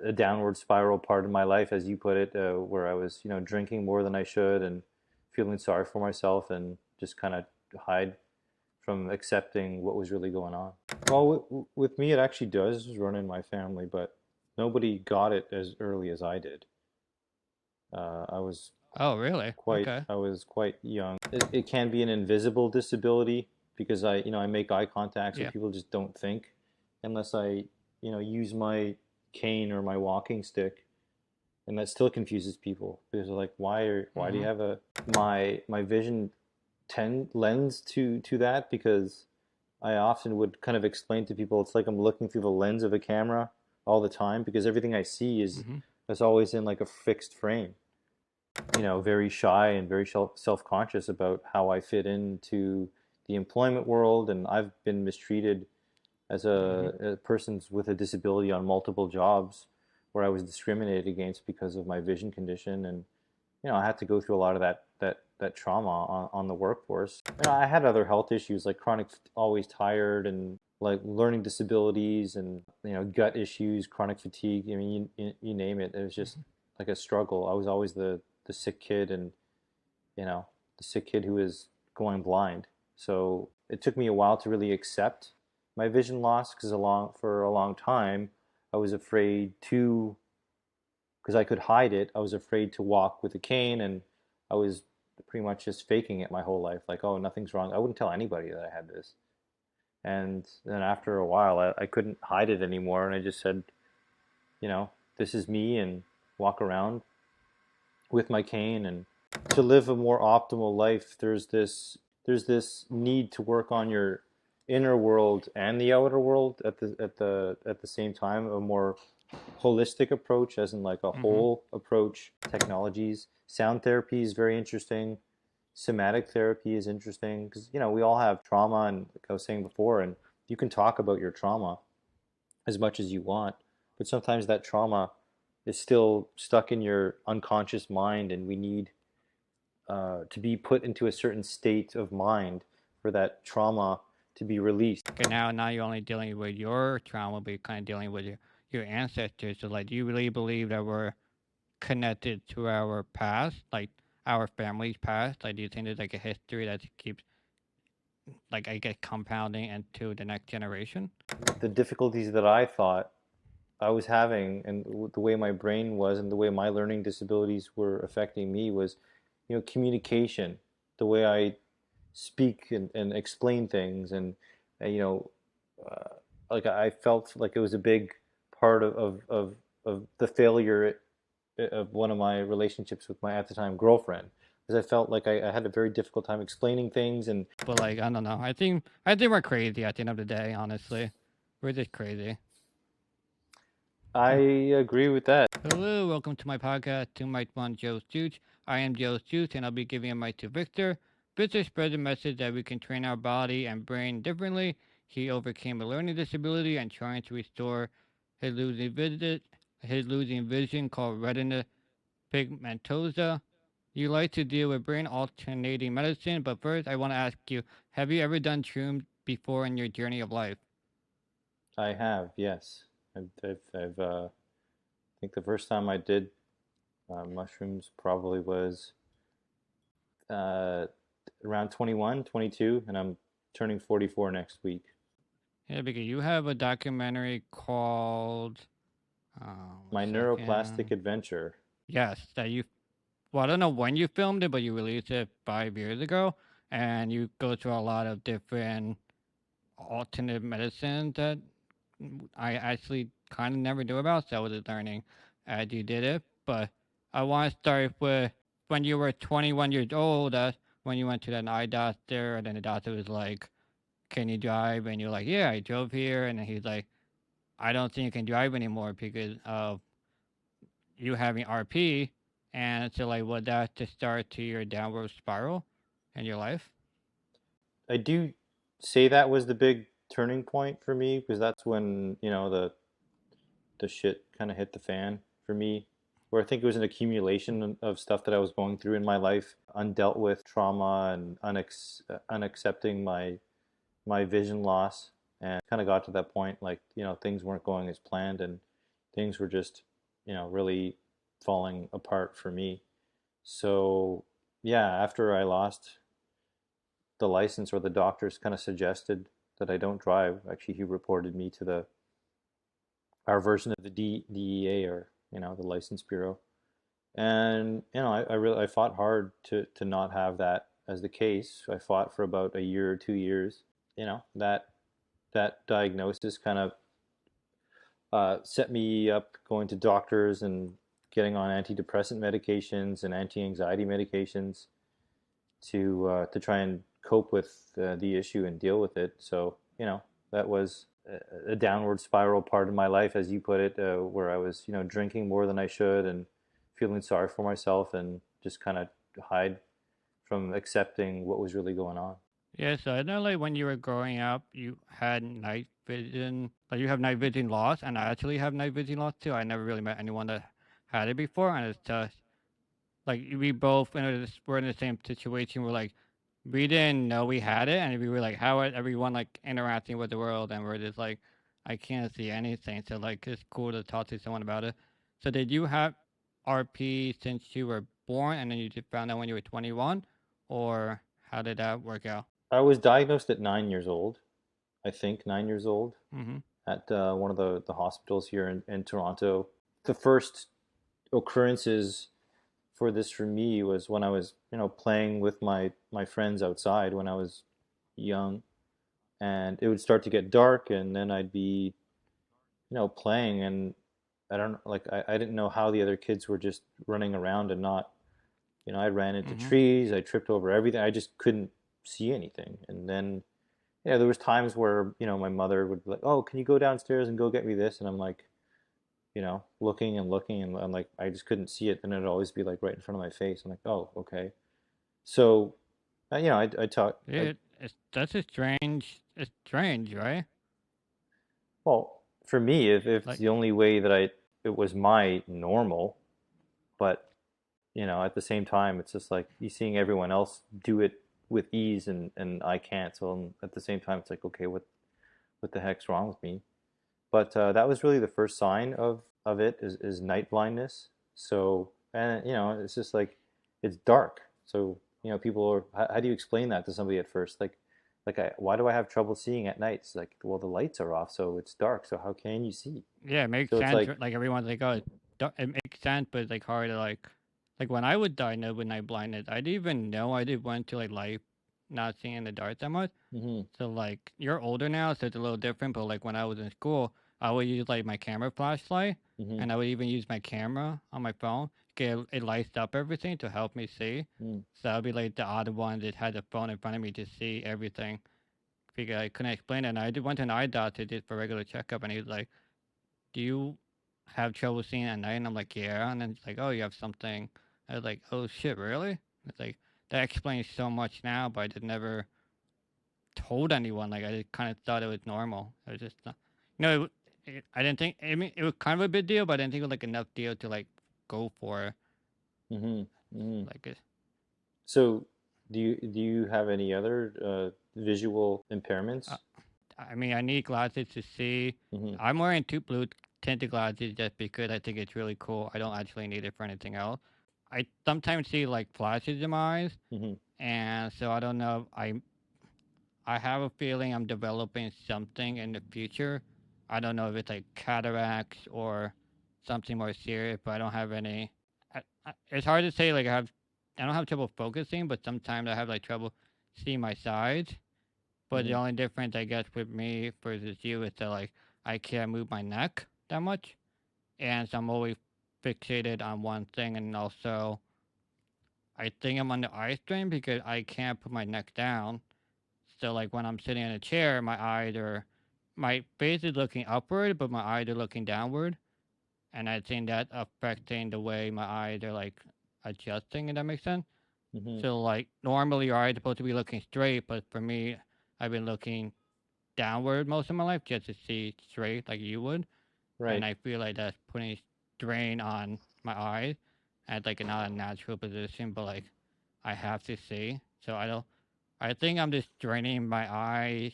a downward spiral part of my life, as you put it, where I was, drinking more than I should and feeling sorry for myself and just kind of hide from accepting what was really going on. Well, with me, it actually does run in my family, but nobody got it as early as I did. I was Oh, really? Okay. I was quite young. It can be an invisible disability because I make eye contact, so Yeah. people just don't think unless I, use my cane or my walking stick, and that still confuses people because they're like, why do you Mm-hmm. have a my vision lens to that? Because I often would kind of explain to people it's like I'm looking through the lens of a camera all the time because everything I see Mm-hmm. is always in like a fixed frame. Very shy and very self-conscious about how I fit into the employment world, and I've been mistreated as Mm-hmm. a person with a disability on multiple jobs where I was discriminated against because of my vision condition, and I had to go through a lot of that trauma on the workforce. I had other health issues like chronic, always tired, and like learning disabilities, and gut issues, chronic fatigue. I mean, you name it. It was just Mm-hmm. like a struggle. I was always the sick kid, and you know the sick kid who was going blind. So it took me a while to really accept my vision loss because for a long time I was afraid to, because I could hide it. I was afraid to walk with a cane, and I was pretty much just faking it my whole life. Like, oh, nothing's wrong. I wouldn't tell anybody that I had this. And then after a while, I couldn't hide it anymore, and I just said, you know, this is me, and walk around with my cane. And to live a more optimal life, there's this need to work on your inner world and the outer world at the same time. A more holistic approach, as in like a Mm-hmm. whole approach. Technologies, sound therapy is very interesting. Somatic therapy is interesting because we all have trauma, and like I was saying before, and you can talk about your trauma as much as you want, but sometimes that trauma is still stuck in your unconscious mind, and we need to be put into a certain state of mind for that trauma to be released. Okay, now you're only dealing with your trauma, but you're kind of dealing with your ancestors. So, like, do you really believe that we're connected to our past, like our family's past? Like, do you think there's like a history that keeps, like, I guess, compounding into the next generation? The difficulties that I thought I was having, and the way my brain was, and the way my learning disabilities were affecting me was, communication, the way I speak and explain things, and uh, you know, uh, like I felt like it was a big part of the failure of one of my relationships with my at the time girlfriend, because I felt like I had a very difficult time explaining things, and But like, I don't know. I think we're crazy at the end of the day. Honestly, we're just crazy. I Hmm. agree with that. Hello, welcome to my podcast, To Mic One Joe's Juice. I am Joe's Juice, and I'll be giving a mic to Victor. Victor spreads the message that we can train our body and brain differently. He overcame a learning disability and trying to restore his losing vision, called retina pigmentosa. You like to deal with brain alternating medicine, but first I want to ask you, have you ever done shrooms before in your journey of life? I have, yes. I think the first time I did mushrooms probably was uh, around 21, 22, and I'm turning 44 next week. Yeah, because you have a documentary called, one My Neuroplastic second. Adventure. Yes, that you, well, I don't know when you filmed it, but you released it 5 years ago, and you go through a lot of different alternate medicine that I actually kind of never knew about, so I was just learning as you did it. But I want to start with when you were 21 years old. That's when you went to that eye doctor, and then the doctor was like, "Can you drive?" And you're like, "Yeah, I drove here." And then he's like, "I don't think you can drive anymore because of you having RP." And so, like, was that the start to your downward spiral in your life? I do say that was the big turning point for me because that's when, the shit kind of hit the fan for me, where I think it was an accumulation of stuff that I was going through in my life, undealt with trauma, and unaccepting my vision loss, and kind of got to that point like things weren't going as planned, and things were just, really falling apart for me. So yeah, after I lost the license, or the doctors kind of suggested that I don't drive. Actually, he reported me to the our version of the DEA, or the license bureau. And I fought hard to not have that as the case. I fought for about a year or 2 years. That diagnosis kind of set me up going to doctors and getting on antidepressant medications and anti-anxiety medications to try and cope with the issue and deal with it. So that was a downward spiral part of my life, as you put it, where I was drinking more than I should and feeling sorry for myself and just kind of hide from accepting what was really going on. Yeah, so I know like when you were growing up, you had night vision, like you have night vision loss, and I actually have night vision loss too. I never really met anyone that had it before, and it's just like we both were in the same situation where like we didn't know we had it, and we were like, how is everyone like interacting with the world? And we're just like, I can't see anything. So like, it's cool to talk to someone about it. So did you have RP since you were born, and then you just found out when you were 21, or how did that work out? I was diagnosed at 9 years old, I think 9 years old, Mm-hmm. at one of the hospitals here in Toronto. The first occurrences for this for me was when I was, playing with my friends outside when I was young, and it would start to get dark, and then I'd be, playing, and I don't like I didn't know how the other kids were just running around and not, I ran into Mm-hmm. trees, I tripped over everything, I just couldn't see anything, and then there was times where my mother would be like, "Oh, can you go downstairs and go get me this?" And I'm like, looking and looking, and I'm like, I just couldn't see it, and it'd always be like right in front of my face. I'm like, oh, okay. So, I talk, Yeah, that's a strange. It's strange, right? well, for me, if it's Like, the only way that it was my normal, but, at the same time, it's just like you seeing everyone else do it with ease, and I can't. So at the same time, it's like, okay, what the heck's wrong with me? But that was really the first sign of it is night blindness. So, and it's just like it's dark. So people are, how do you explain that to somebody at first? Like why do I have trouble seeing at night? It's like, well, the lights are off, so it's dark. So how can you see? yeah, it makes So it's sense. like, Like everyone's like, oh, it makes sense, but it's like hard to like when I was diagnosed with night blindness, I didn't even know I did went to like life not seeing in the dark that much. hmm So like you're older now, so it's a little different. But like when I was in school, I would use like my camera flashlight, hmm and I would even use my camera on my phone. Get it lights up everything to help me see. mm So I'd be like the odd one that had the phone in front of me to see everything because I couldn't explain it. And I did went to an eye doctor just for regular checkup, and he was like, "Do you have trouble seeing at night?" And I'm like, "Yeah." And then it's like, "Oh, you have something." I was like, "Oh shit, really?" It's like that explains so much now, but I did never told anyone. Like I just kind of thought it was normal. I was just, I didn't think. I mean, it was kind of a big deal, but I didn't think it was like enough deal to like go for. hmm hmm Like, it. So do you have any other visual Uh, impairments? I mean, I need glasses to see. hmm I'm wearing two blue tinted glasses just because I think it's really cool. I don't actually need it for anything else. I sometimes see like flashes in my eyes, hmm and so I don't know. I have a feeling I'm developing something in the future. I don't know if it's like cataracts or something more serious, but I don't have any. It's hard to say. Like I don't have trouble focusing, but sometimes I have like trouble seeing my sides. But the hmm only difference I guess with me versus you is that like I can't move my neck that much, and so I'm always fixated on one thing, and also I think I'm on the eye strain because I can't put my neck down. So like when I'm sitting in a chair, my face is looking upward, but my eyes are looking downward, and I think that's affecting the way my eyes are like adjusting. If that makes sense. hmm So like normally your eyes are supposed to be looking straight, but for me, I've been looking downward most of my life just to see straight like you would, and Right. I feel like that's putting strain on my eyes at like not a natural position, but like I have to see. So I don't. I think I'm just straining my eyes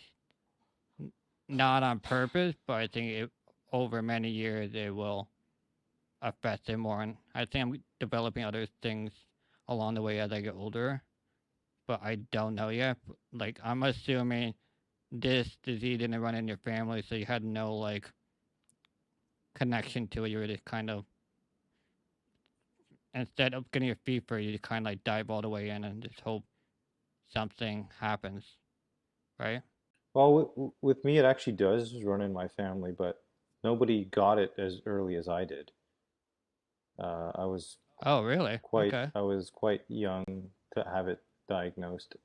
not on purpose, but I think over many years it will. affected more, and I think I'm developing other things along the way as I get older. But I don't know yet. Like I'm assuming this disease didn't run in your family, so you had no like connection to it. You were just kind of instead of getting your fever, you kind of like dive all the way in and just hope something happens, right? Well, with me, it actually does run in my family, but nobody got it as early as I did. I was Oh, really? Okay. I was quite young to have it diagnosed.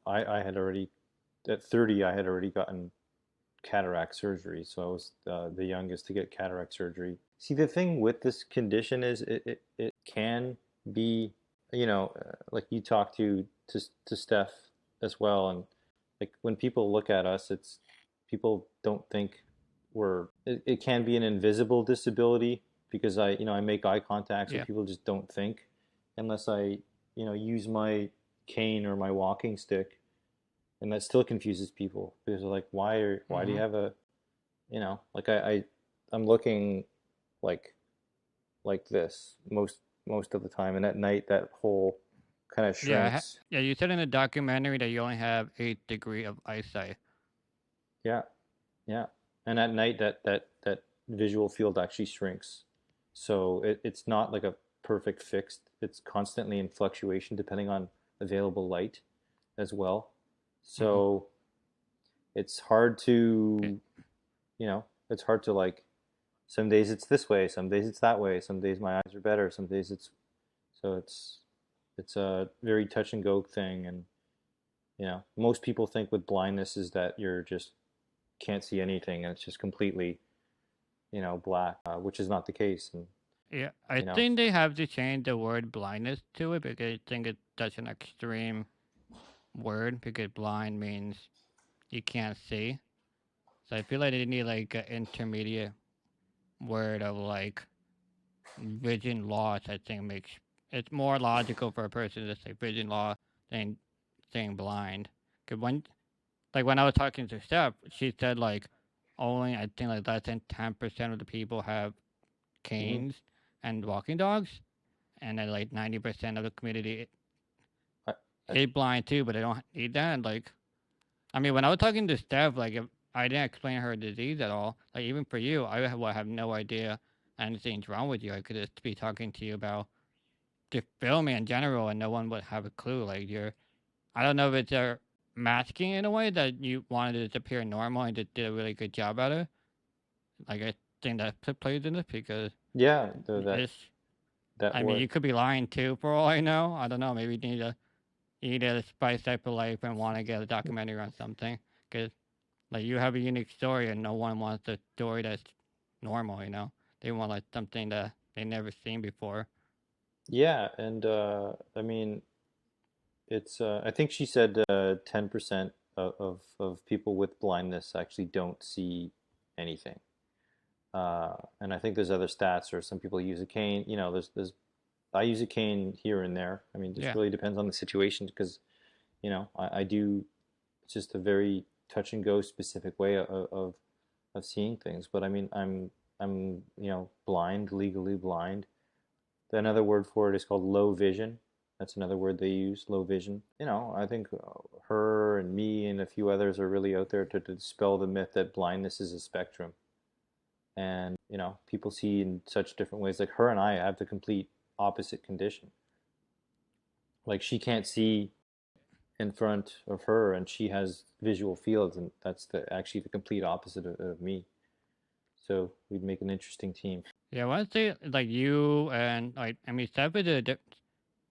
I had already at 30, I had already gotten cataract surgery, so I was the youngest to get cataract surgery. See, the thing with this condition is it can be, like you talk to Steph as well, and like when people look at us, it's people don't think it can be an invisible disability because I make eye contact, so Yeah. people just don't think unless I, use my cane or my walking stick, and that still confuses people because they're like, why do you Mm-hmm. have a, like I'm looking like this most of the time, and at night that hole kind of Yeah. shrinks. Yeah. You said in the documentary that you only have 8 degree of eyesight. Yeah, yeah, and at night that visual field actually shrinks, so it's not like a perfect fixed. It's constantly in fluctuation depending on available light as well. Mm-hmm. So it's hard Yeah. to, it's hard to like, some days it's this way, some days it's that way, some days my eyes are better, some days it's, so it's a very touch and go thing. And most people think with blindness is that you're just can't see anything and it's just completely, black, which is not the case. And Yeah. I you know think they have to change the word blindness to it because I think it's such an extreme word because blind means you can't see. So I feel like they need like an intermediate word of like vision loss. I think makes it's more logical for a person to say vision loss than saying blind. Cause when I was talking to Steph, she said like only I think like less than 10% of the people have hmm canes and walking dogs, and then like 90% of the community I, I, is blind too, but they don't need that. And like I mean, when I was talking to Steph, like if I didn't explain her disease at all, like even for you, would have no idea anything's wrong with you. I could just be talking to you about just filming in general, and no one would have a clue. Like I don't know if it's a masking in a way that you wanted it to appear normal and just did a really good job at it. Like I think that plays in this because yeah, it's. that I mean, what you could be lying too, for all I know. I don't know. Maybe you need a spice up of life and want to get a documentary on something because like you have a unique story, and no one wants a story that's normal. They want like something that they never seen before. yeah. And I mean, it's I think she said 10% of people with blindness actually don't see anything. And I think there's other stats, or some people use a cane. There's I use a cane here and there. I mean, just Yeah, really depends on the situation because I do. It's just a very touch and go specific way of seeing things. But I mean, I'm blind, legally blind. Another word for it is called low vision. That's another word they use, low vision. I think her and me and a few others are really out there to dispel the myth that blindness is a spectrum. And, people see in such different ways. Like her and I have the complete opposite condition. Like she can't see in front of her and she has visual fields, and that's actually the complete opposite of me. So we'd make an interesting team. yeah. I want to say like you and like I mean, Steph is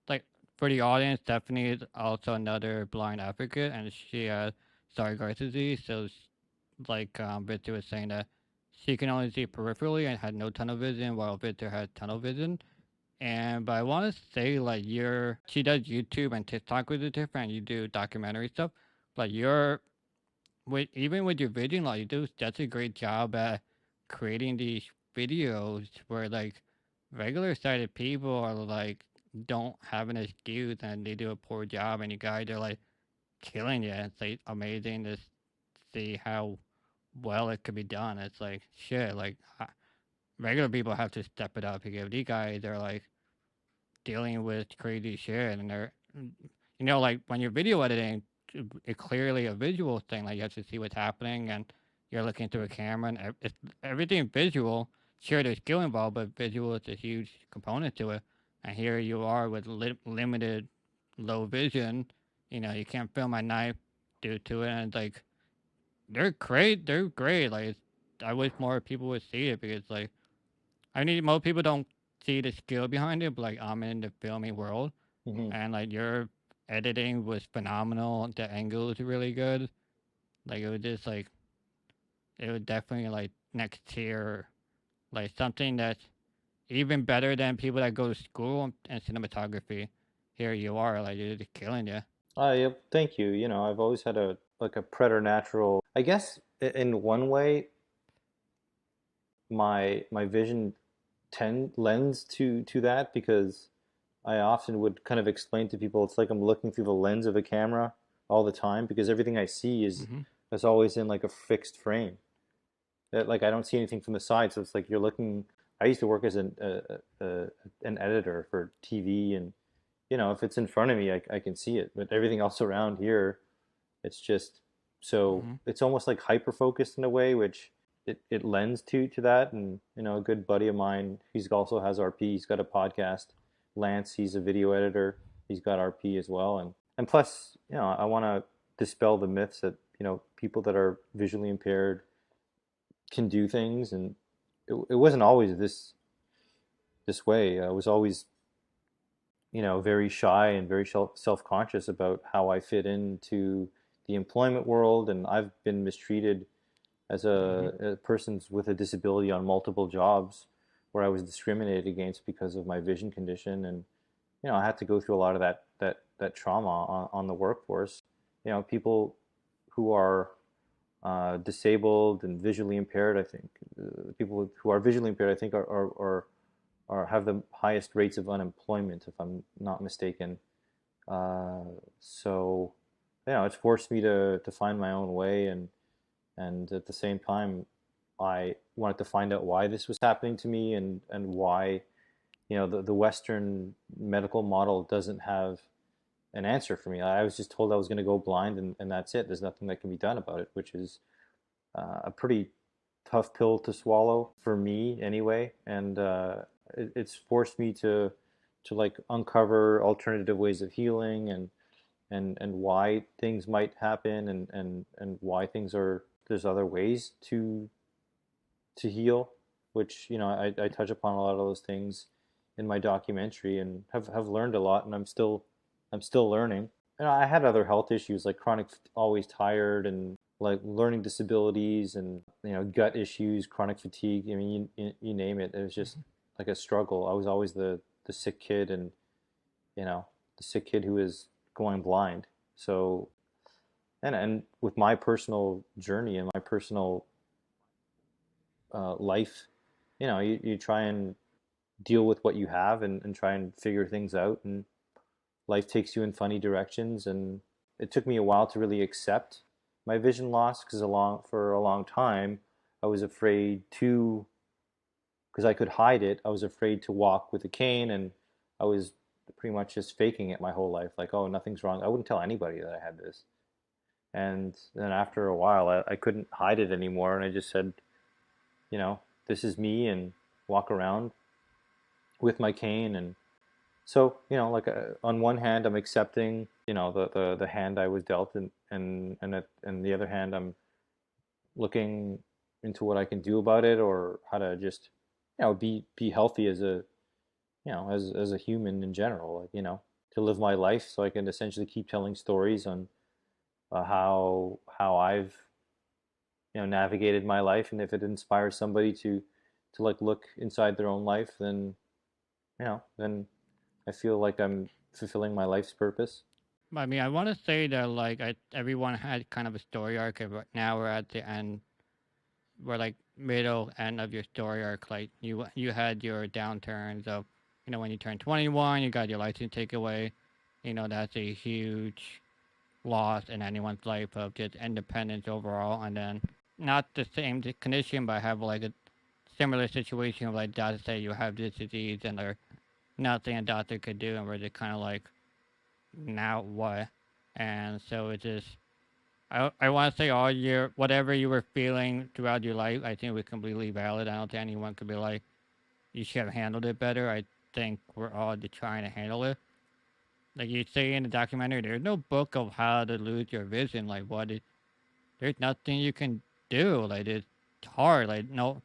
like for the audience. Stephanie is also another blind advocate, and she has Stargardt disease. So like Victor was saying that she can only see peripherally and had no tunnel vision, while Victor had tunnel vision. And but I want to say like she does YouTube and TikTok with it different. You do documentary stuff, but even with your vision, like you do such a great job at creating these videos where like regular sighted people are like don't have an excuse and they do a poor job, and you guys are like killing it. It's like amazing to see how well it could be done. It's like shit, like regular people have to step it up because these guys are like dealing with crazy shit, and they're, like when you're video editing, it's clearly a visual thing. Like you have to see what's happening, and you're looking through a camera, and it's everything visual. Sure, there's skill involved, but visual is a huge component to it. And here you are with limited low vision. You can't film at night due to it, and it's like they're great. They're great. Like I wish more people would see it because like most people don't see the skill behind it, but like I'm in the filming world, Hmm. and like your editing was phenomenal. The angle is really good. Like it was just like it was definitely like next tier, like something that's even better than people that go to school in cinematography. Here you are, like you're just killing you. Yep, thank you. I've always had a like a preternatural. I guess in one way, my vision tend lends to that because I often would kind of explain to people it's like I'm looking through the lens of a camera all the time because everything I see Hmm. is always in like a fixed frame. Like I don't see anything from the side, so it's like you're looking. I used to work as an editor for TV, and if it's in front of me, I can see it, but everything else around here, it's just so Hmm. it's almost like hyper focused in a way, which it lends to that. And a good buddy of mine, he's also has RP. He's got a podcast. Lance, he's a video editor. He's got RP as well, and plus, I want to dispel the myths that people that are visually impaired can do things, and it wasn't always this way. I was always very shy and very self-conscious about how I fit into the employment world, and I've been mistreated as Hmm. a person with a disability on multiple jobs where I was discriminated against because of my vision condition, and I had to go through a lot of that trauma on the workforce. People who are disabled and visually impaired, I think people who are visually impaired, I think are have the highest rates of unemployment, if I'm not mistaken. Uh, so, it's forced me to find my own way, and at the same time, I wanted to find out why this was happening to me, and why the Western medical model doesn't have an answer for me. I was just told I was going to go blind, and that's it. There's nothing that can be done about it, which is a pretty tough pill to swallow for me anyway. And it's forced me to like uncover alternative ways of healing, and why things might happen, and why things are there's other ways to heal, which I touch upon a lot of those things in my documentary, and have learned a lot, and I'm still learning. I had other health issues like chronic, always tired, and like learning disabilities, and gut issues, chronic fatigue. I mean, you name it. It was just Hmm. like a struggle. I was always the sick kid, and you know the sick kid who is going blind. So, and with my personal journey and my personal life, you try and deal with what you have, and try and figure things out, and life takes you in funny directions. And it took me a while to really accept my vision loss because for a long time I was afraid to, because I could hide it, I was afraid to walk with a cane, and I was pretty much just faking it my whole life, like, oh, nothing's wrong. I wouldn't tell anybody that I had this. And then after a while, I couldn't hide it anymore, and I just said, you know this is me, and walk around with my cane. And so, like, on one hand, I'm accepting, the hand I was dealt, and the other hand, I'm looking into what I can do about it, or how to just, be healthy as a, as a human in general, like, to live my life so I can essentially keep telling stories on how I've, navigated my life, and if it inspires somebody to like look inside their own life, then I feel like I'm fulfilling my life's purpose. I mean, I want to say that like everyone had kind of a story arc, and now we're at the end. We're like middle end of your story arc. Like you had your downturns of, when you turned 21, you got your license taken away. That's a huge loss in anyone's life of just independence overall, and then not the same condition, but have like a similar situation of like doctors say you have this disease and there's nothing a doctor could do, and we're just kind of like, now what? And so it just, I want to say all your whatever you were feeling throughout your life, I think was completely valid. I don't think anyone could be like, you should have handled it better. I think we're all just trying to handle it. Like you say in the documentary, there's no book of how to lose your vision. Like there's nothing you can do. Like it's hard. Like no,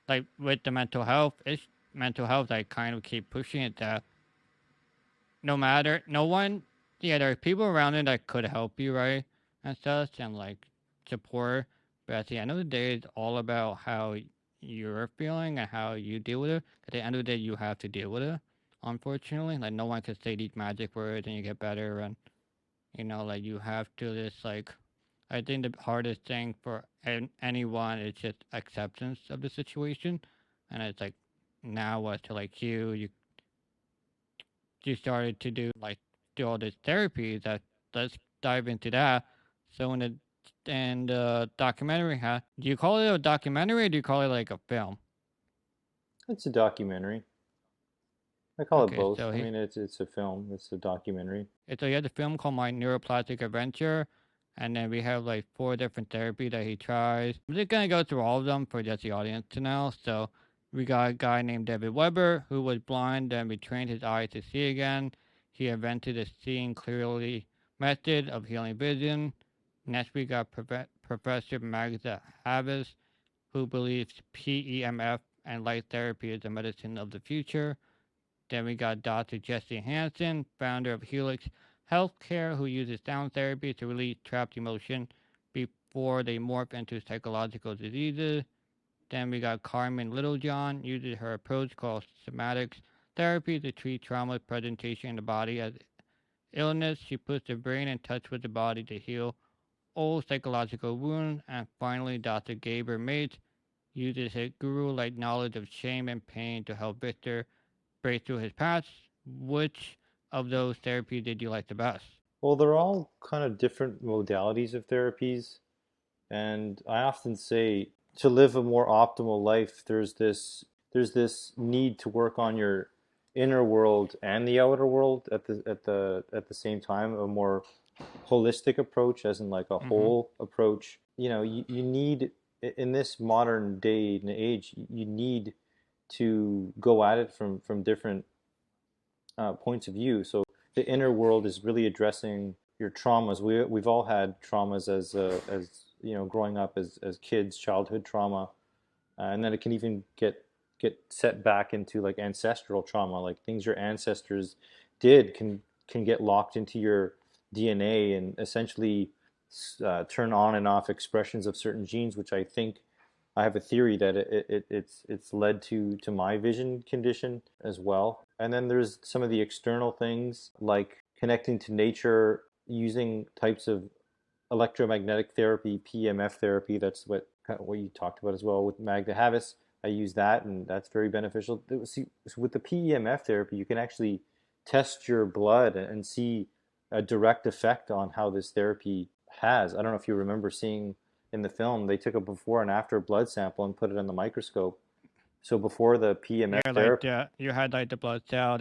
like with the mental health, it's mental health. I kind of keep pushing it that no matter, no one, yeah, there are people around it that could help you, right? And such, and like support. But at the end of the day, it's all about how you're feeling and how you deal with it. At the end of the day, you have to deal with it. Unfortunately, like no one can say these magic words and you get better. And like you have to just like. I think the hardest thing for anyone is just acceptance of the situation, and it's like now what to like you started to do all this therapy. That let's dive into that. So in the documentary, do you call it a documentary or do you call it like a film? It's a documentary. I call it Okay, both. so I mean, it's a film. It's a documentary. he had a film called My Neuroplastic Adventure, and then we have like 4 different therapies that he tries. I'm just gonna go through all of them for just the audience to know. So we got a guy named David Weber who was blind and retrained his eyes to see again. He invented a seeing clearly method of healing vision. Next we got Professor Magda Havis, who believes PEMF and light therapy is the medicine of the future. Then we got Dr. Jesse Hansen, founder of Helix Healthcare, who uses sound therapy to release trapped emotion before they morph into psychological diseases. Then we got Carmen Littlejohn, uses her approach called somatics therapy to treat trauma presentation in the body as illness. She puts the brain in touch with the body to heal old psychological wounds. And finally, Dr. Gaber Mates uses his guru-like knowledge of shame and pain to help Victor break through his past. Which of those therapies did you like the best? Well, they're all kind of different modalities of therapies, and I often say to live a more optimal life, there's this need to work on your inner world and the outer world at the same time, a more holistic approach, as in like a Mm-hmm. whole approach. You need in this modern day and age, you need to go at it from different points of view. So the inner world is really addressing your traumas. We've all had traumas as growing up as kids, childhood trauma, and then it can even get set back into like ancestral trauma, like things your ancestors did can get locked into your DNA and essentially turn on and off expressions of certain genes, which I think I have a theory that it's led to my vision condition as well. And then there's some of the external things like connecting to nature, using types of electromagnetic therapy, PEMF therapy. That's what you talked about as well with Magda Havis. I use that, and that's very beneficial. See, with the PEMF therapy, you can actually test your blood and see a direct effect on how this therapy has. I don't know if you remember seeing in the film, they took a before and after blood sample and put it in the microscope. So before the PEMF Yeah, like therapy, you had like the blood cell.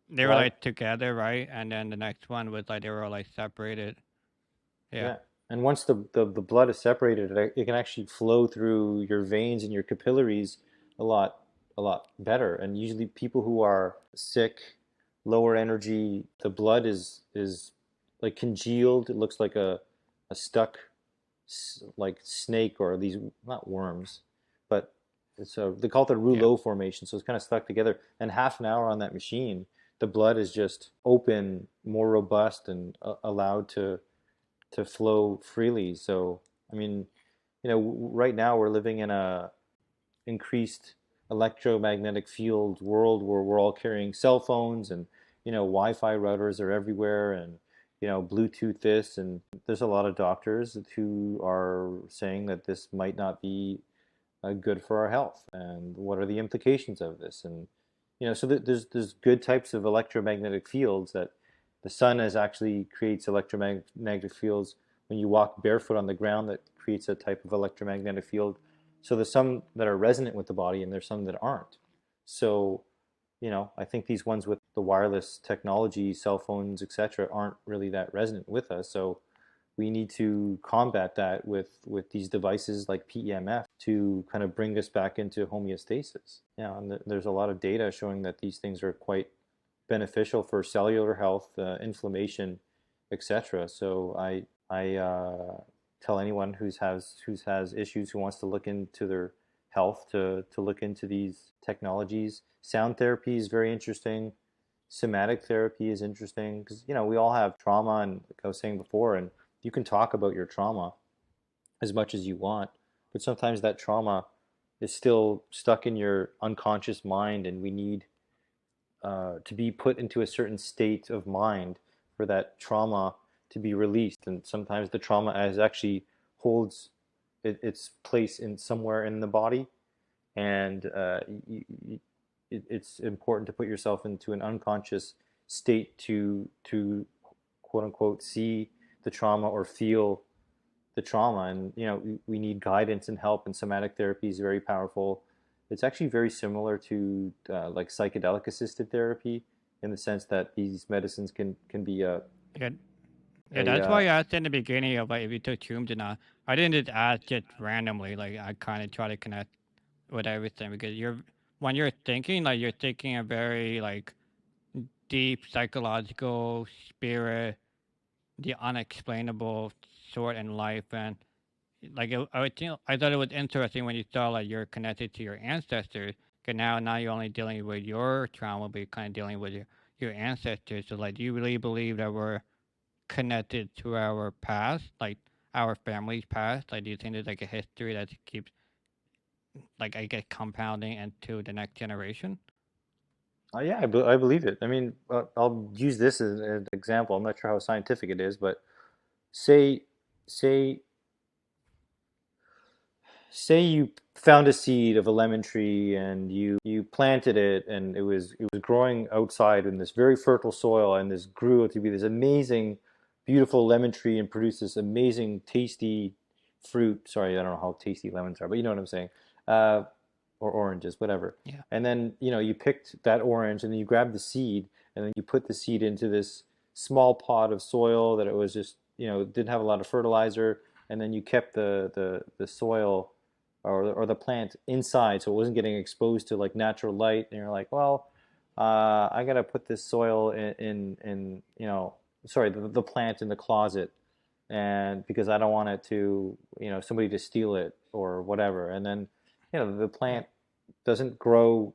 They were right? like together, right? And then the next one was like they were all like separated. Yeah. Yeah. And once the blood is separated, it can actually flow through your veins and your capillaries a lot a lot better. And usually people who are sick, lower energy, the blood is like congealed. It looks like a stuck like snake or these not worms, but they call it the Yeah. rouleau formation. So it's kind of stuck together. And half an hour on that machine, the blood is just open, more robust, and allowed to flow freely. So I mean, right now we're living in a increased electromagnetic field world where we're all carrying cell phones and Wi-Fi routers are everywhere and Bluetooth this, and there's a lot of doctors who are saying that this might not be good for our health and what are the implications of this. And so there's good types of electromagnetic fields that the sun has actually creates electromagnetic fields when you walk barefoot on the ground that creates a type of electromagnetic field. So there's some that are resonant with the body and there's some that aren't. So, I think these ones with the wireless technology, cell phones, etc., aren't really that resonant with us. So we need to combat that with these devices like PEMF to kind of bring us back into homeostasis. Yeah, and there's a lot of data showing that these things are quite beneficial for cellular health, inflammation, etc. So I tell anyone who's has issues, who wants to look into their health, to look into these technologies. Sound therapy is very interesting. Somatic therapy is interesting because we all have trauma, and like I was saying before, and you can talk about your trauma as much as you want, but sometimes that trauma is still stuck in your unconscious mind, and we need to be put into a certain state of mind for that trauma to be released. And sometimes the trauma as actually holds its place in somewhere in the body, and it's important to put yourself into an unconscious state to quote unquote see the trauma or feel the trauma. And we need guidance and help, and somatic therapy is very powerful. It's actually very similar to like psychedelic assisted therapy, in the sense that these medicines can be Yeah, yeah, a that's why I asked in the beginning of like if you took shrooms or not. I didn't just ask just randomly. Like I kind of try to connect with everything because when you're thinking, like you're thinking a very like deep psychological spirit, the unexplainable sort in life, and like I thought it was interesting when you saw like you're connected to your ancestors. Cause now you're only dealing with your trauma, but you're kind of dealing with your ancestors. So like, do you really believe that we're connected to our past, like our family's past? Like, do you think there's like a history that keeps like I guess compounding into the next generation? yeah, I believe it. I mean, I'll use this as an example. I'm not sure how scientific it is, but say say say you found a seed of a lemon tree, and you planted it, and it was growing outside in this very fertile soil, and this grew to be this amazing, beautiful lemon tree, and produced this amazing tasty fruit. Sorry, I don't know how tasty lemons are, but you know what I'm saying. uh, or oranges, whatever. Yeah, And then you picked that orange, and then you grabbed the seed, and then you put the seed into this small pot of soil that it was just didn't have a lot of fertilizer, and then you kept the soil, or the plant inside, so it wasn't getting exposed to like natural light. And you're like, well, I gotta put this soil in sorry, the plant in the closet, and because I don't want it to somebody to steal it or whatever. And then the yeah, plant doesn't grow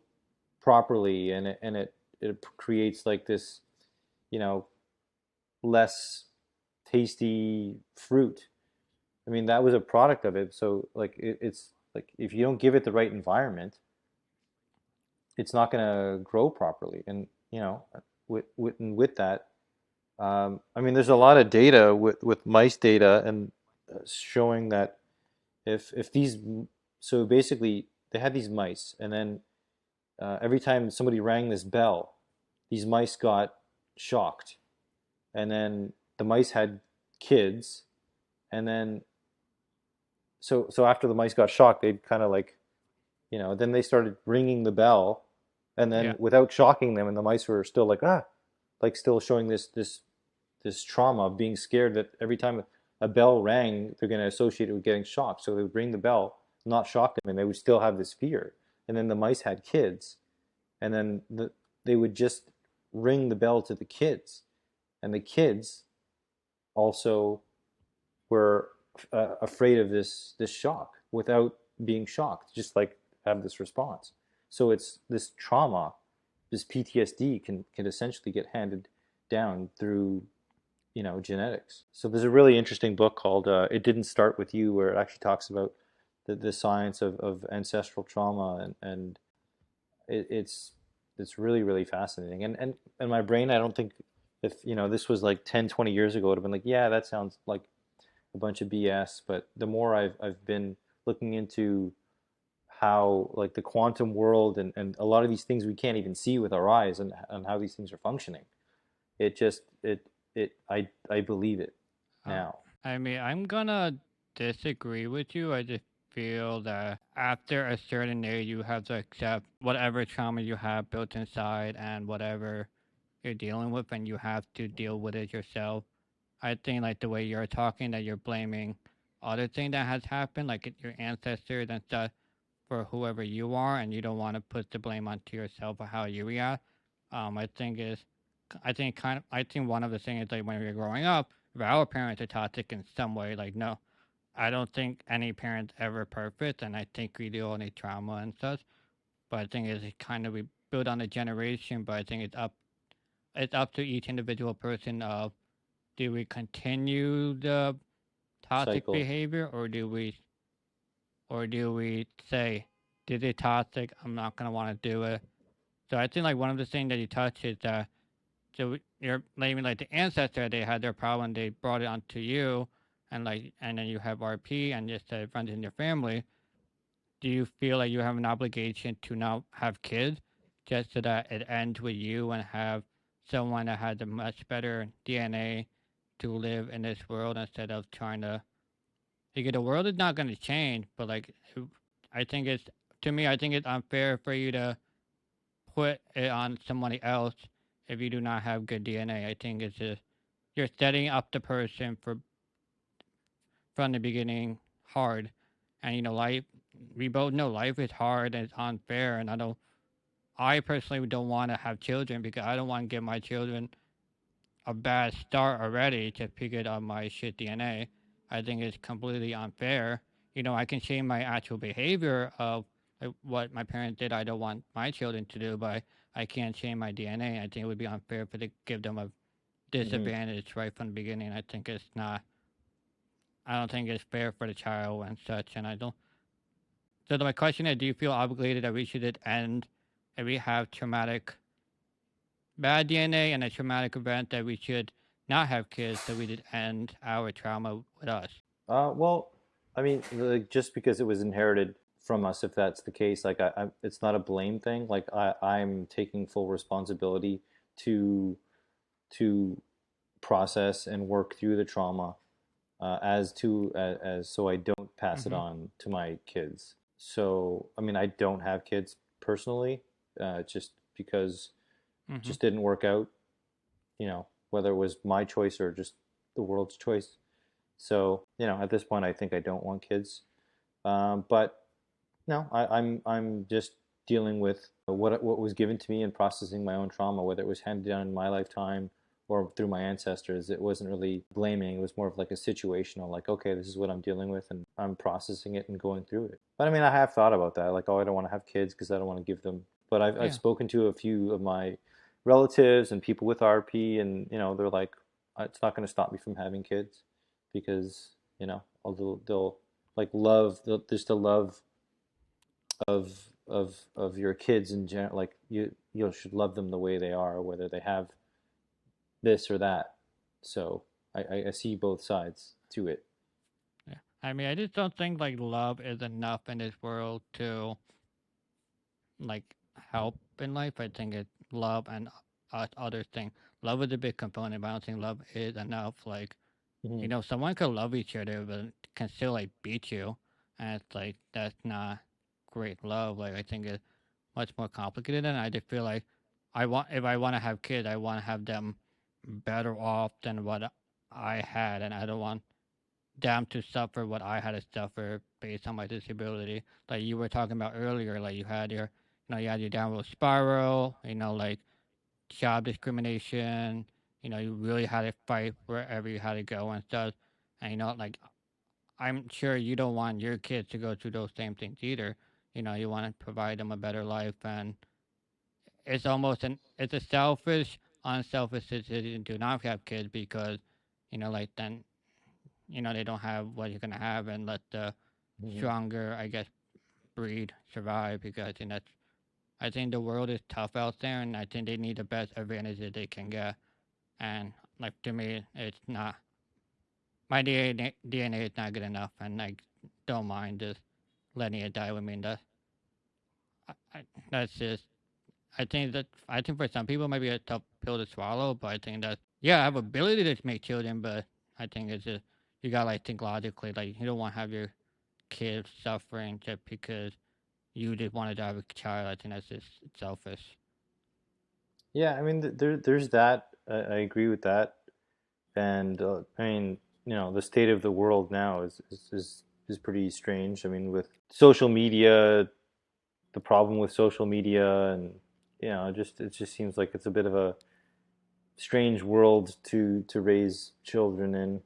properly, and it creates like this you know less tasty fruit. I mean, that was a product of it. So like it's like, if you don't give it the right environment, it's not going to grow properly. And with that, I mean, there's a lot of data with mice data, and showing that if these so basically they had these mice, and then every time somebody rang this bell, these mice got shocked, and then the mice had kids, and then so after the mice got shocked, they'd kind of like then they started ringing the bell, and yeah. then without shocking them, and the mice were still like like still showing this trauma of being scared that every time a bell rang, they're going to associate it with getting shocked. So they would ring the bell, not shock them, and they would still have this fear. And then the mice had kids, and then they would just ring the bell to the kids, and the kids also were afraid of this shock without being shocked, just like have this response. So it's this trauma, this PTSD can essentially get handed down through genetics. So there's a really interesting book called "It Didn't Start with You," where it actually talks about the science of ancestral trauma, and it's really really fascinating. And my brain, I don't think, if this was like 10, 20 years ago, it would have been like, yeah, that sounds like a bunch of BS. But the more I've been looking into how like the quantum world, and a lot of these things we can't even see with our eyes, and how these things are functioning, it just I believe it Uh, now. I mean, I'm gonna disagree with you. I just feel that after a certain age you have to accept whatever trauma you have built inside and whatever you're dealing with, and you have to deal with it yourself. I think like the way you're talking that you're blaming other thing that has happened, like your ancestors and stuff, for whoever you are, and you don't want to put the blame onto yourself for how you react. I think is, I think one of the things is like when we're growing up, if our parents are toxic in some way, like no, I don't think any parent's ever perfect, and I think we do all need trauma and such. But I think it's kind of we build on a generation, but I think it's up to each individual person of do we continue the toxic Cycle. behavior, or do we say this is toxic, I'm not gonna want to do it. So I think like one of the things that you touch is that so you're maybe like the ancestor, they had their problem, they brought it onto you, and then you have RP and just it runs in your family. Do you feel like you have an obligation to now have kids just so that it ends with you and have someone that has a much better DNA to live in this world instead of trying to, because the world is not going to change, but like I think it's, to me I think it's unfair for you to put it on somebody else if you do not have good DNA. I think it's just you're setting up the person for from the beginning hard, and life. We both know life is hard and it's unfair, and I don't. I personally don't want to have children because I don't want to give my children a bad start already to pick it on my shit DNA. I think it's completely unfair. I can change my actual behavior of like, what my parents did. I don't want my children to do, but I can't change my DNA. I think it would be unfair for to give them a Hmm. disadvantage right from the beginning. I think it's not. I don't think it's fair for the child and such. And I don't. So my question is: do you feel obligated that we should end if we have traumatic bad DNA and a traumatic event that we should not have kids so we did end our trauma with us? Well, I mean, like, just because it was inherited from us, if that's the case, like it's not a blame thing. Like I'm taking full responsibility to to process and work through the trauma as so I don't pass it Mm-hmm. on to my kids. So I mean, I don't have kids personally, just because it Mm-hmm. just didn't work out. Whether it was my choice or just the world's choice. So at this point, I think I don't want kids. But no, I'm just dealing with what was given to me and processing my own trauma, whether it was handed down in my lifetime or through my ancestors. It wasn't really blaming. It was more of like a situational, like, okay, this is what I'm dealing with, and I'm processing it and going through it. But I mean, I have thought about that, like, oh, I don't want to have kids because I don't want to give them. But I've Yeah. spoken to a few of my relatives and people with RP, and they're like, it's not going to stop me from having kids because they'll like just the love of your kids in general. Like you should love them the way they are, whether they have this or that. So I see both sides to it. Yeah. I mean, I just don't think like love is enough in this world to like help in life. I think it's love and other thing. Love is a big component, but I don't think love is enough. Like, Hmm. someone could love each other, but can still like beat you, and it's like that's not great love. Like, I think it's much more complicated, and I just feel like if I want to have kids, I want to have them better off than what I had, and I don't want them to suffer what I had to suffer based on my disability. Like you were talking about earlier, like you had your downward spiral, like job discrimination. You really had to fight wherever you had to go and stuff. And like I'm sure you don't want your kids to go through those same things either. You want to provide them a better life, and it's a selfish, unselfish decision to not have kids because, like then they don't have what you're gonna have, and let the Hmm. stronger, I guess, breed survive. Because I think the world is tough out there, and I think they need the best advantage that they can get. And like to me, it's not my DNA is not good enough, and I don't mind just letting it die with me. And that's just I think for some people it might be a tough pill to swallow, but I think that yeah, I have ability to make children, but I think it's just you gotta like think logically. Like you don't want to have your kid suffering just because you just wanted to have a child. I think that's just selfish. Yeah, I mean, there's that. I agree with that. And I mean, the state of the world now is pretty strange. I mean, with social media, the problem with social media, and it just seems like it's a bit of a strange world to raise children in.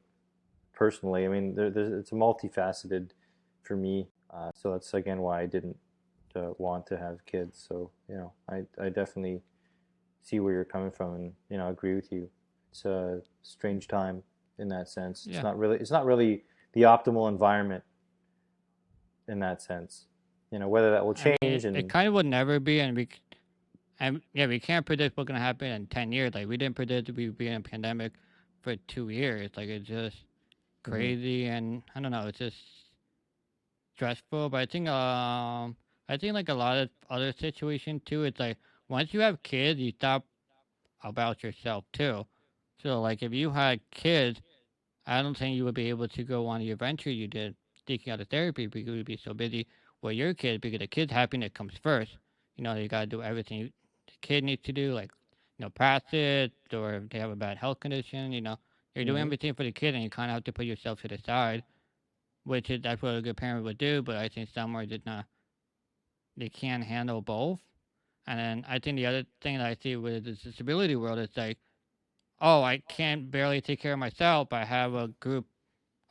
Personally, I mean, it's multifaceted for me. So that's again why I didn't want to have kids. So I definitely see where you're coming from, and agree with you. It's a strange time in that sense. Yeah. It's not really the optimal environment in that sense. Whether that will I mean, change it and kind of would never be, and yeah, we can't predict what's gonna happen in 10 years. Like we didn't predict we'd be in a pandemic for 2 years. Like it's just mhm. crazy, and I don't know. It's just stressful. But I think like a lot of other situations too. It's like once you have kids, you stop about yourself too. So like if you had kids, I don't think you would be able to go on the adventure you did seeking out of therapy because you would be so busy with your kid because the kid's happiness comes first. You gotta do everything the kid needs to do, like practice, or if they have a bad health condition. You're doing Mhm. everything for the kid, and you kind of have to put yourself to the side, which is that's what a good parent would do. But I think some are just not, they can't handle both. And then I think the other thing that I see with the disability world is like, oh, I can't barely take care of myself, but I have a group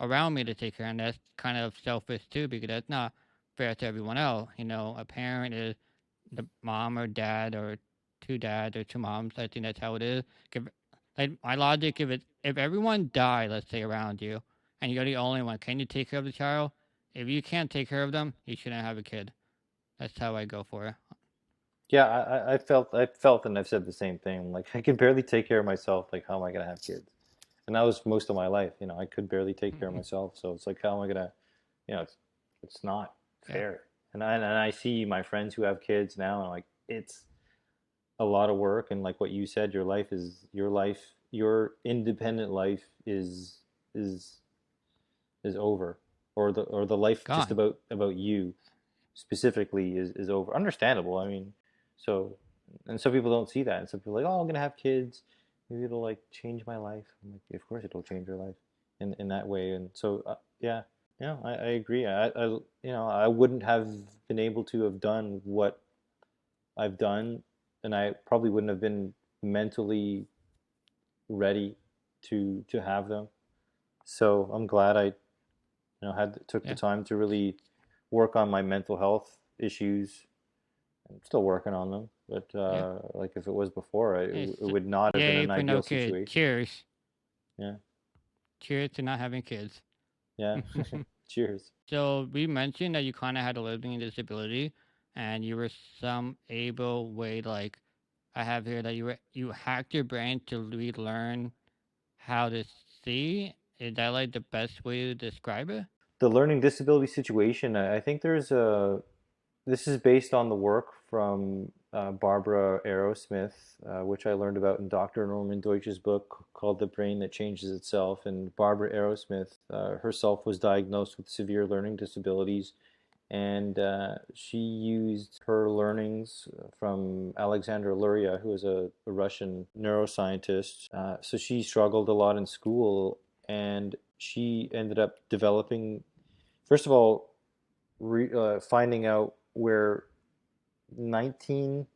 around me to take care, and that's kind of selfish too because that's not fair to everyone else. A parent is the mom or dad or two dads or two moms. I think that's how it is. Like my logic, if everyone died, let's say around you, and you're the only one, can you take care of the child? If you can't take care of them, you shouldn't have a kid. That's how I go for it. Yeah, I felt, and I've said the same thing. Like, I can barely take care of myself. Like, how am I gonna have kids? And that was most of my life. I could barely take care of myself. So it's like, how am I gonna, it's not Yeah, fair. And I see my friends who have kids now, and I'm like, it's a lot of work. And like what you said, your independent life is is over, or the life just gone. about you specifically is over. Understandable. I mean, so and some people don't see that, and some people are like, oh, I'm gonna have kids. Maybe it'll like change my life. I'm like, of course it'll change your life in that way. And so yeah, I agree. I wouldn't have been able to have done what I've done, and I probably wouldn't have been mentally ready to have them. So I'm glad I had took the Yeah, time to really work on my mental health issues. I'm still working on them, but yeah. like if it was before, It's, it would not have been yay an for no ideal kid. situation. Cheers. Yeah, Cheers to not having kids. yeah. Cheers. So we mentioned that you kind of had a learning disability, and you were some able way, like I have here, that you hacked your brain to relearn how to see. Is that like the best way to describe it? The learning disability situation. I think there's a this is based on the work from Barbara Arrowsmith, which I learned about in Dr. Norman Deutsch's book called The Brain That Changes Itself. And Barbara Arrowsmith herself was diagnosed with severe learning disabilities, and she used her learnings from Alexandra Luria, who was a Russian neuroscientist. So she struggled a lot in school, and she ended up developing, first of all, finding out where 19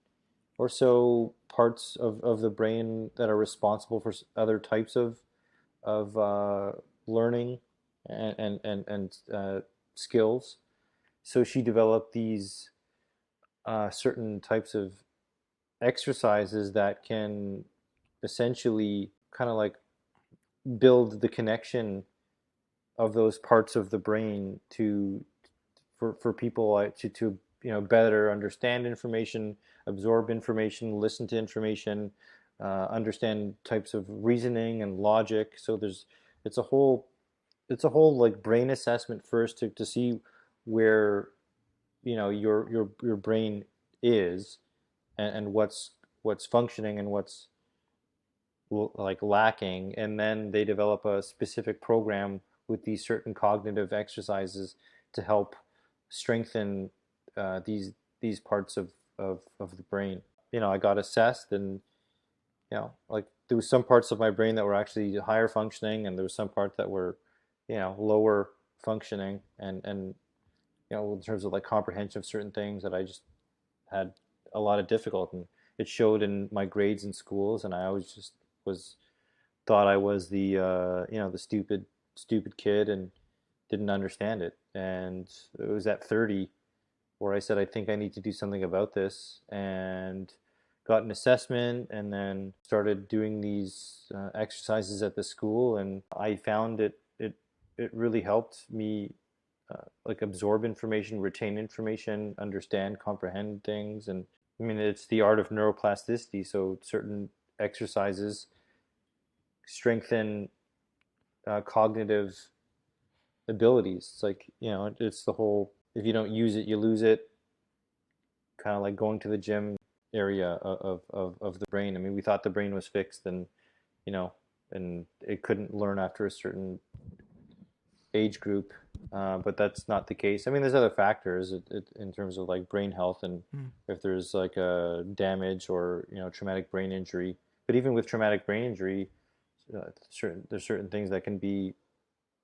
or so parts of the brain that are responsible for other types of learning and skills. So she developed these certain types of exercises that can essentially kind of like build the connection of those parts of the brain to for people to better understand information, absorb information, listen to information, understand types of reasoning and logic. So it's a whole it's a whole like brain assessment first to see where your brain is, and what's functioning and what's like lacking, and then they develop a specific program with these certain cognitive exercises to help strengthen these parts of the brain. I got assessed, and like there was some parts of my brain that were actually higher functioning, and there was some parts that were, lower functioning, and in terms of like comprehension of certain things that I just had a lot of difficulty. And it showed in my grades in schools, and I always just was thought I was the the stupid kid and didn't understand it. And it was at 30 where I said I think I need to do something about this, and got an assessment, and then started doing these exercises at the school, and I found it really helped me like absorb information, retain information, understand, comprehend things. And I mean, it's the art of neuroplasticity. So certain exercises strengthen cognitive abilities. It's like, it's the whole, if you don't use it, you lose it, kind of like going to the gym area of the brain. I mean, we thought the brain was fixed, and, and it couldn't learn after a certain age group, but that's not the case. I mean, there's other factors in terms of like brain health, and if there's like a damage or traumatic brain injury. But even with traumatic brain injury, there's certain things that can be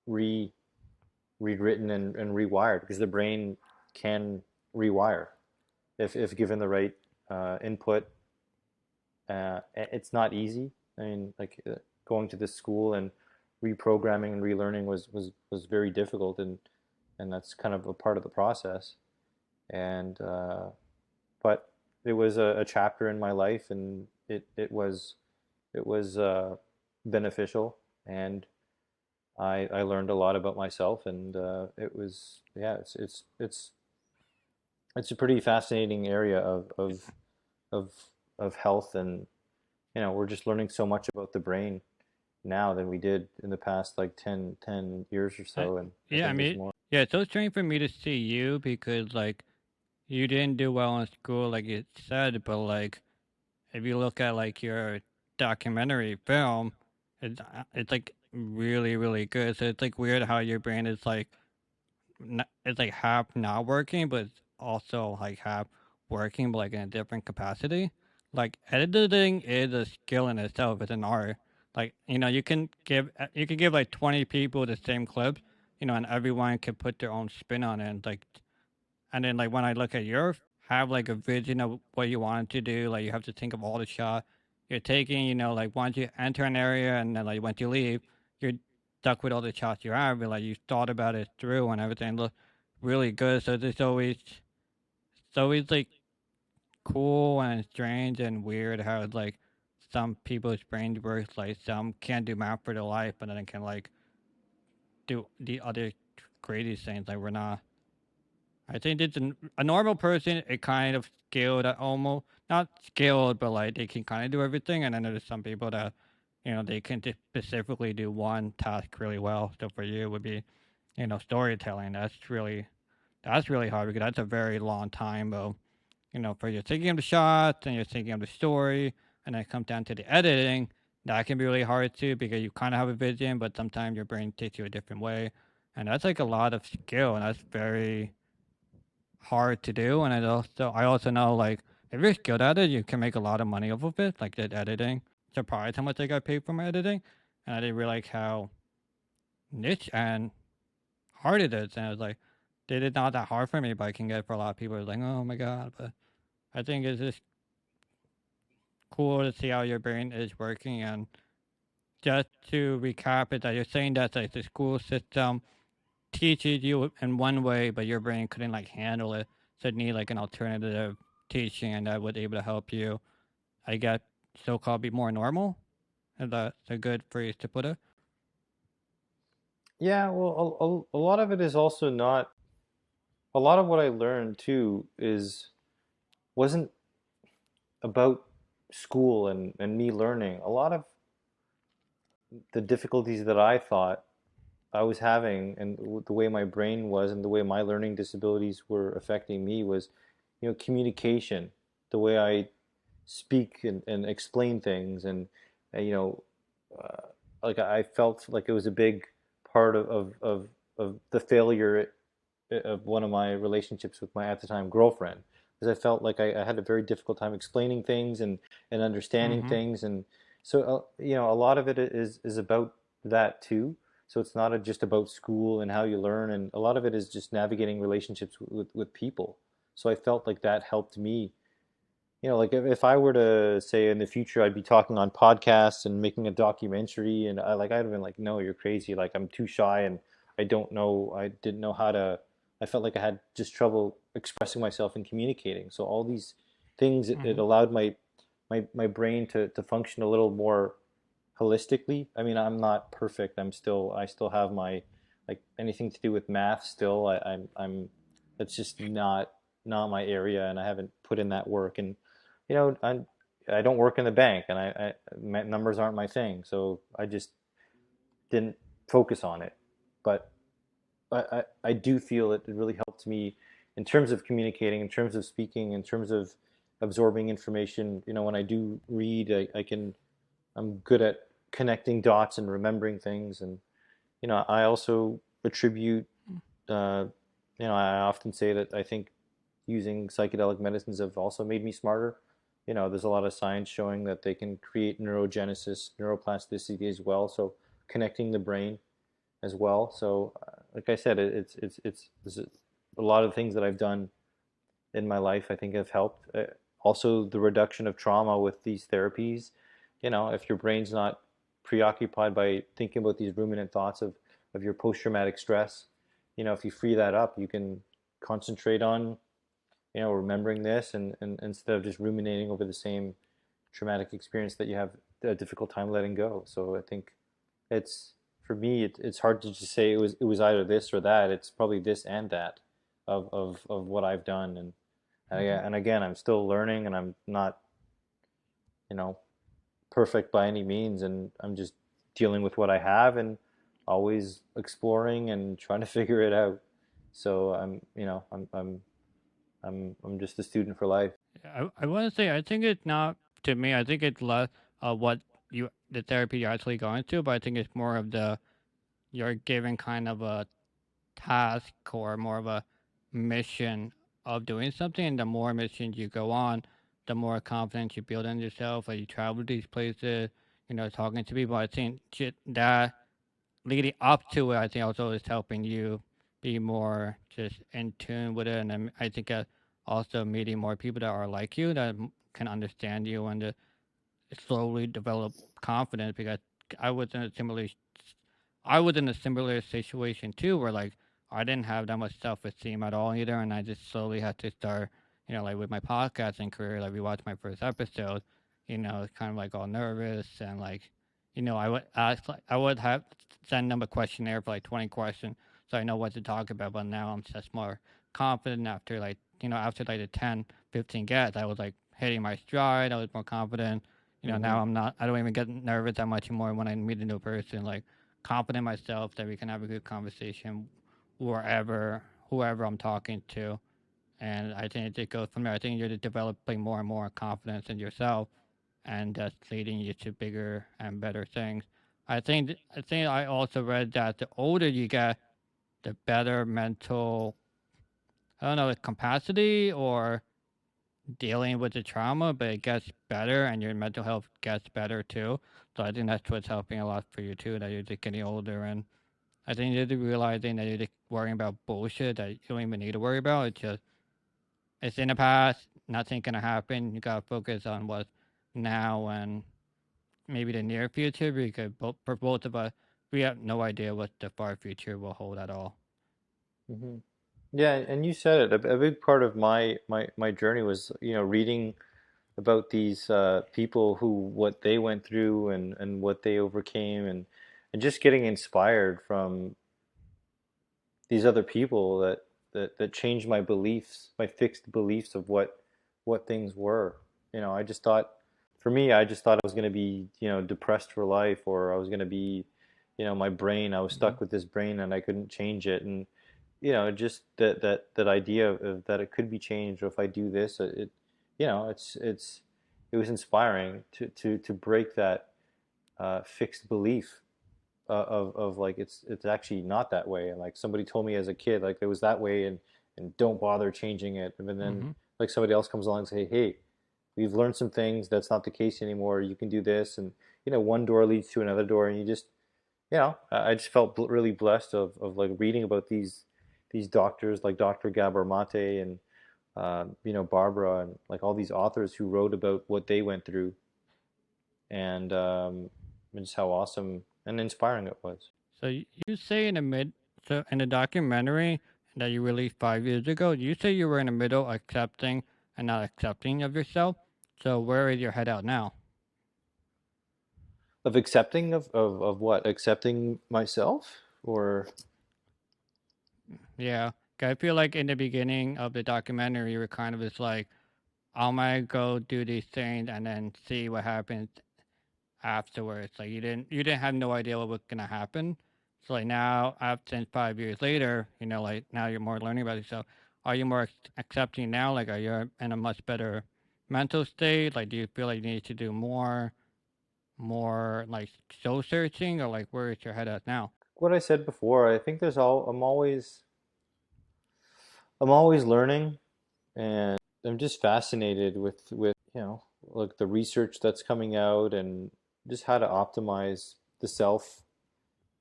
rewritten and rewired, because the brain can rewire if given the right input. It's not easy. I mean, like going to this school and reprogramming and relearning was very difficult, and that's kind of a part of the process. And but it was a chapter in my life, and it was beneficial, and I learned a lot about myself, and it was, yeah, it's a pretty fascinating area of of health. And we're just learning so much about the brain now than we did in the past like 10 years or I, so, and I yeah, I think there's mean, more. yeah, it's so strange for me to see you because like you didn't do well in school, like you said, but like if you look at like your documentary film, it's like really really good. So it's like weird how your brain is like it's like half not working, but it's also like half working, but like in a different capacity. Like editing is a skill in itself. It's an art. Like you can give like 20 people the same clip, and everyone can put their own spin on it. And then like when I look at your have like a vision of what you want to do, like you have to think of all the shot you're taking. Like once you enter an area and then like once you leave, you're stuck with all the shots you have. But like you thought about it through and everything looked really good. So it's always like cool and strange and weird how like some people's brains work. Like some can't do math for their life, but then can like do the other crazy things. Like we're not. I think it's a normal person. It kind of skilled at almost not skilled, but like they can kind of do everything. And then there's some people that they can just specifically do one task really well. So for you, it would be storytelling. That's really hard because that's a very long time, though. For you're thinking of the shots and you're thinking of the story, and then it comes down to the editing. That can be really hard too because you kind of have a vision, but sometimes your brain takes you a different way, and that's like a lot of skill, and that's very hard to do. And I also know like if you're skilled at it, you can make a lot of money off of it, like that editing. Surprised how much I got paid for my editing, and I didn't realize how niche and hard it is. And I was like, it is not that hard for me, but I can get it for a lot of people. It's like, oh my god, but I think it's just cool to see how your brain is working. And just to recap it, that you're saying that like the school system teaches you in one way, but your brain couldn't like handle it, so it need like an alternative teaching, and that would able to help you, I guess, so-called be more normal. Is that a good phrase to put it? Yeah, well, a lot of it is also not. A lot of what I learned too is wasn't about school and me learning. A lot of the difficulties that I thought I was having, and the way my brain was, and the way my learning disabilities were affecting me was, communication, the way I speak and explain things. And you know, like I felt like it was a big part of the failure of one of my relationships with my at the time girlfriend, because I felt like I had a very difficult time explaining things and understanding Mm-hmm. things, and so a lot of it is about that too. So it's not just about school and how you learn, and a lot of it is just navigating relationships with people. So I felt like that helped me. Like if I were to say in the future I'd be talking on podcasts and making a documentary, and I'd have been like, no, you're crazy. Like I'm too shy, and I didn't know how to. I felt like I had just trouble expressing myself and communicating. So all these things, it Mm-hmm. allowed my brain to function a little more holistically. I mean, I'm not perfect. I still have my, like, anything to do with math still. I'm that's just not my area, and I haven't put in that work. And you know, I don't work in the bank, and numbers aren't my thing, so I just didn't focus on it. But I do feel it really helped me in terms of communicating, in terms of speaking, in terms of absorbing information. When I do read, I'm good at connecting dots and remembering things. And I also attribute, uh, I often say that I think using psychedelic medicines have also made me smarter. There's a lot of science showing that they can create neurogenesis, neuroplasticity as well. So connecting the brain as well. So, like I said, it's a lot of things that I've done in my life I think have helped. Also, the reduction of trauma with these therapies. If your brain's not preoccupied by thinking about these ruminant thoughts of your post-traumatic stress, if you free that up, you can concentrate on, remembering this, and instead of just ruminating over the same traumatic experience that you have a difficult time letting go. So I think it's for me, it's hard to just say it was either this or that. It's probably this and that of what I've done. Mm-hmm. And again, I'm still learning, and I'm not, you know perfect by any means, and I'm just dealing with what I have, and always exploring and trying to figure it out. So I'm just a student for life. I want to say I think it's not to me. I think it's less what the therapy you're actually going through, but I think it's more of the you're given kind of a task or more of a mission of doing something. And the more missions you go on, the more confidence you build in yourself. Like you travel to these places, talking to people. I think that leading up to it, I think also is helping you be more just in tune with it. And then I think also meeting more people that are like you that can understand you and slowly develop confidence because I was in a similar I was in a similar situation too, where like I didn't have that much self esteem at all either, and I just slowly had to start, like with my podcasting career. Like we watched my first episode, kind of like all nervous and like, I would ask, like I would have send them a questionnaire for like 20 questions, so I know what to talk about. But now I'm just more confident after like, after like the 10, 15 guests, I was like hitting my stride. I was more confident. Hmm. Now I'm not. I don't even get nervous that much anymore when I meet a new person. Like confident myself that we can have a good conversation wherever whoever I'm talking to. And I think it goes from there. I think you're developing more and more confidence in yourself, and that's leading you to bigger and better things. I think I also read that the older you get, the better mental, I don't know, the capacity or dealing with the trauma, but it gets better and your mental health gets better too. So I think that's what's helping a lot for you too, that you're just getting older. And I think you're realizing that you're just worrying about bullshit that you don't even need to worry about. It's in the past. Nothing gonna happen. You gotta focus on what's now and maybe the near future because for both of us, we have no idea what the far future will hold at all. Hmm. Yeah, and you said it. A big part of my journey was, reading about these people who what they went through and what they overcame, and just getting inspired from these other people that changed my beliefs, my fixed beliefs of what things were. I just thought, for me, I just thought I was going to be, depressed for life, or I was going to be, my brain, I was Hmm. stuck with this brain and I couldn't change it. And, just that idea of that it could be changed, or if I do this, it was inspiring to break that fixed belief. of like it's actually not that way, and like somebody told me as a kid like it was that way, and don't bother changing it. And then Mm-hmm. like somebody else comes along and say, hey, we've learned some things, that's not the case anymore, you can do this. And one door leads to another door, and you just I just felt really blessed of like reading about these doctors like Dr. Gabor Mate and Barbara, and like all these authors who wrote about what they went through, and just how awesome and inspiring it was. So you say in the so in the documentary that you released 5 years ago, you say you were in the middle accepting and not accepting of yourself. So where is your head out now? Of accepting of what? Accepting myself? Or Yeah, 'cause I feel like in the beginning of the documentary, you were kind of just like, I'm gonna go do these things and then see what happens afterwards. Like you didn't have no idea what was gonna happen. So like now, since 5 years later, like now you're more learning about yourself. Are you more accepting now? Like, are you in a much better mental state? Like, do you feel like you need to do more like soul searching, or like where is your head at now? what I said before, I think I'm always learning, and I'm just fascinated with like the research that's coming out, and just how to optimize the self,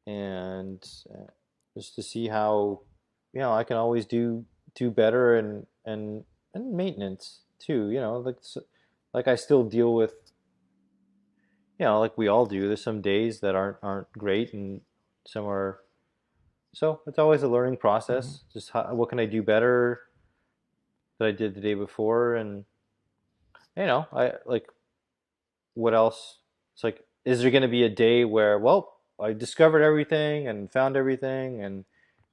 and just to see how I can always do better, and maintenance too. Like I still deal with like we all do. There's some days that aren't great, and some are. So it's always a learning Mm-hmm. process. Just what can I do better that I did the day before, and I like what else. It's like, is there going to be a day where, well, I discovered everything and found everything, and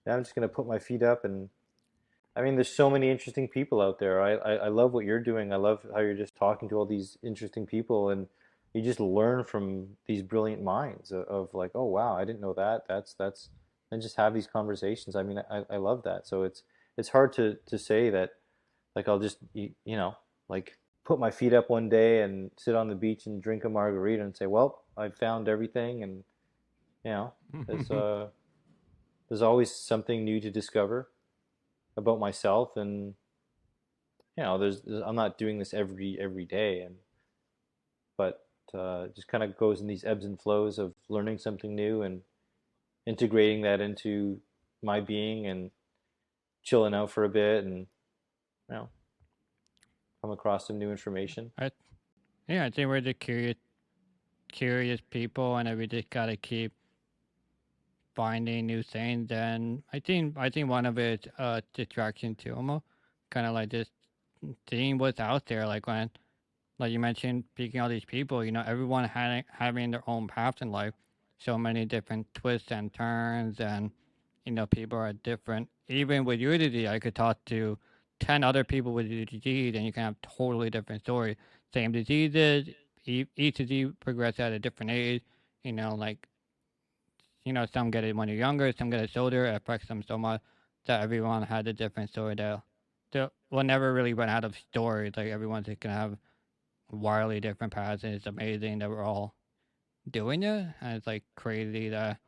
now I'm just going to put my feet up? And I mean, there's so many interesting people out there. I love what you're doing. I love how you're just talking to all these interesting people, and you just learn from these brilliant minds of like, oh wow, I didn't know that. That's and just have these conversations. I mean, I love that. So it's hard to say that like I'll just like put my feet up one day and sit on the beach and drink a margarita and say, well, I found everything. And you know, there's uh there's always something new to discover about myself. And I'm not doing this every day, and but just kind of goes in these ebbs and flows of learning something new and integrating that into my being, and chilling out for a bit, and you know come across some new information. I, yeah, I think we're the curious people, and we just gotta keep finding new things. And I think one of it distraction too, almost kind of like just seeing what's out there. Like when, like you mentioned, speaking all these people, everyone having their own paths in life, so many different twists and turns, and people are different. Even with your disease, I could talk to 10 other people with your disease, and you can have totally different stories. Same diseases, each disease progresses at a different age. Like some get it when you're younger, some get it older. It affects them so much that everyone had a different story. That will never really run out of stories. Like everyone's just gonna have wildly different paths, and it's amazing that we're all doing it. And it's like crazy that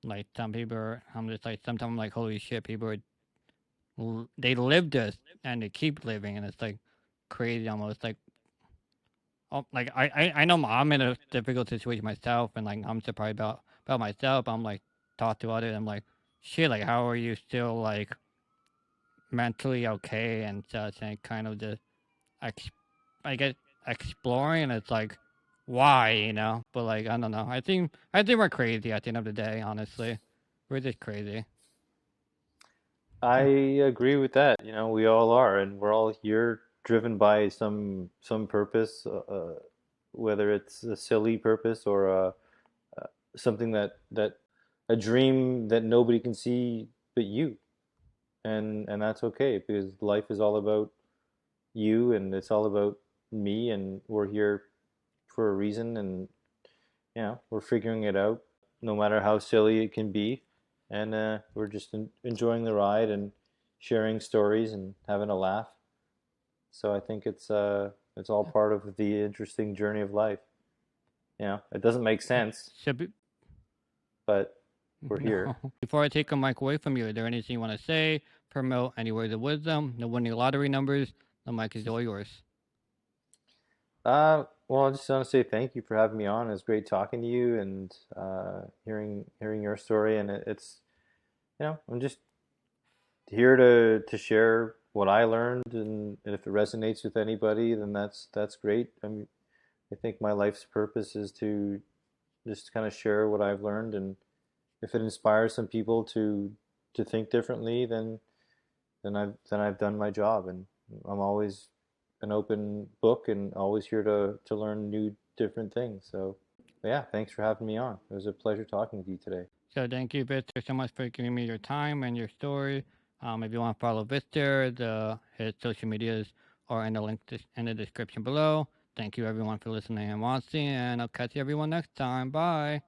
like some people are, I'm just like sometimes I'm like holy shit, people are they live this and they keep living, and it's like crazy almost like. Oh, like I know I'm in a difficult situation myself, and like I'm surprised about myself. I'm like talk to others. I'm like, shit. Like, how are you still like mentally okay and such? And kind of just ex- I get exploring, and it's like, why, But like I don't know. I think we're crazy at the end of the day. Honestly, we're just crazy. I Yeah. agree with that. We all are, and we're all here driven by some purpose, whether it's a silly purpose or something that a dream that nobody can see but you. And that's okay, because life is all about you, and it's all about me, and we're here for a reason, and we're figuring it out, no matter how silly it can be. And we're just enjoying the ride, and sharing stories, and having a laugh. So I think it's all part of the interesting journey of life. It doesn't make sense. So, but we're here. No. Before I take a mic away from you, is there anything you want to say, promote any words of wisdom, no winning lottery numbers? The mic is all yours. Well, I just want to say thank you for having me on. It was great talking to you and hearing your story. And it's, I'm just here to share what I learned, and if it resonates with anybody, then that's great. I think my life's purpose is to just kind of share what I've learned, and if it inspires some people to think differently, then I've done my job, and I'm always an open book and always here to learn new different things. So yeah, thanks for having me on. It was a pleasure talking to you today. So thank you, Victor, so much for giving me your time and your story. If you want to follow Victor, his social medias are in the link in the description below. Thank you, everyone, for listening and watching, and I'll catch you everyone next time. Bye.